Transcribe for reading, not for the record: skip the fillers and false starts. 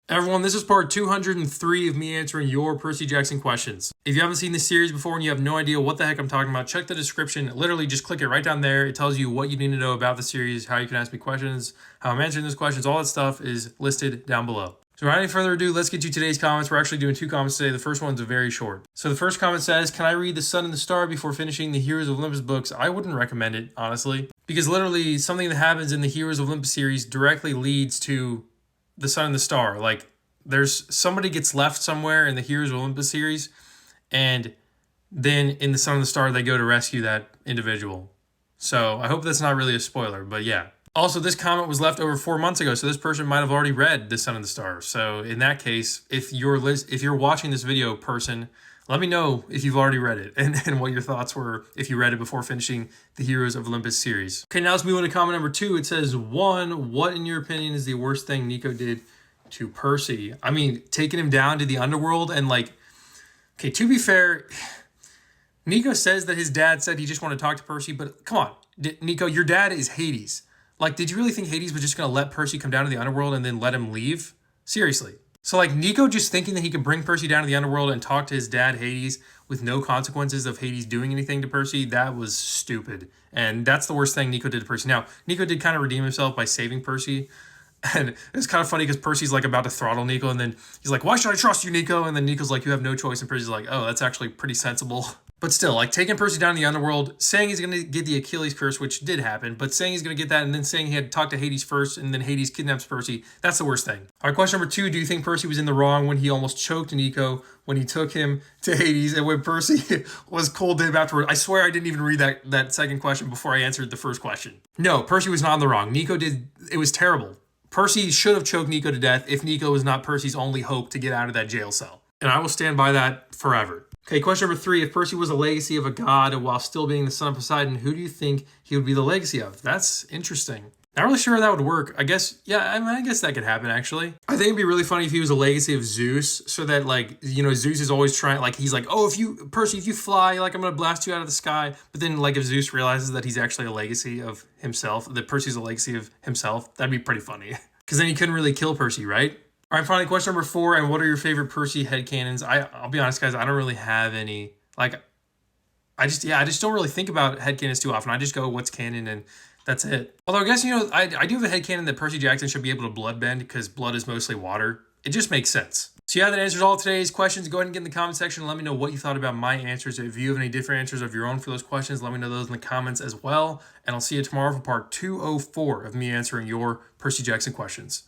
Everyone, this is part 203 of me answering your Percy Jackson questions. If you haven't seen this series before and you have no idea what the heck I'm talking about, check the description. Literally, just click it right down there. It tells you what you need to know about the series, how you can ask me questions, how I'm answering those questions. All that stuff is listed down below. So without any further ado, let's get to today's comments. We're actually doing two comments today. The first one's very short. So the first comment says, can I read The Sun and the Star before finishing the Heroes of Olympus books? I wouldn't recommend it, honestly, because literally something that happens in the Heroes of Olympus series directly leads to The Sun and the Star. Like, there's somebody gets left somewhere in the Heroes of Olympus series, and then in The Sun and the Star, they go to rescue that individual. So I hope that's not really a spoiler, but yeah. Also, this comment was left over 4 months ago, so this person might have already read The Sun and the Star. So in that case, if you're watching this video, person, let me know if you've already read it and what your thoughts were if you read it before finishing the Heroes of Olympus series. Okay, now let's move on to comment number 2. It says, 1, what in your opinion is the worst thing Nico did to Percy? I mean, taking him down to the underworld and like, okay, to be fair, Nico says that his dad said he just wanted to talk to Percy, but come on, Nico, your dad is Hades. Like, did you really think Hades was just going to let Percy come down to the underworld and then let him leave? Seriously. So like Nico just thinking that he could bring Percy down to the underworld and talk to his dad Hades with no consequences of Hades doing anything to Percy, that was stupid. And that's the worst thing Nico did to Percy. Now, Nico did kind of redeem himself by saving Percy. And it's kind of funny because Percy's like about to throttle Nico, and then he's like, why should I trust you, Nico? And then Nico's like, you have no choice. And Percy's like, oh, that's actually pretty sensible. But still, like taking Percy down to the underworld, saying he's going to get the Achilles curse, which did happen, but saying he's going to get that and then saying he had to talk to Hades first and then Hades kidnaps Percy, that's the worst thing. All right, question number 2, do you think Percy was in the wrong when he almost choked Nico when he took him to Hades and when Percy was cold to him afterward? I swear I didn't even read that second question before I answered the first question. No, Percy was not in the wrong. Nico did, it was terrible. Percy should have choked Nico to death if Nico was not Percy's only hope to get out of that jail cell. And I will stand by that forever. Okay, question number 3. If Percy was a legacy of a god while still being the son of Poseidon, who do you think he would be the legacy of? That's interesting. Not really sure how that would work. I guess, yeah, I guess that could happen, actually. I think it'd be really funny if he was a legacy of Zeus, so that, like, you know, Zeus is always trying, like, he's like, oh, Percy, if you fly, like, I'm going to blast you out of the sky. But then, like, if Zeus realizes that he's actually a legacy of himself, that Percy's a legacy of himself, that'd be pretty funny. Because then he couldn't really kill Percy, right? All right, finally, question number 4, and what are your favorite Percy headcanons? I'll be honest, guys, I don't really have any. Like, I just don't really think about headcanons too often. I just go, what's canon, and that's it. Although I guess, you know, I do have a headcanon that Percy Jackson should be able to bloodbend because blood is mostly water. It just makes sense. So yeah, that answers all of today's questions. Go ahead and get in the comment section and let me know what you thought about my answers. If you have any different answers of your own for those questions, let me know those in the comments as well. And I'll see you tomorrow for part 204 of me answering your Percy Jackson questions.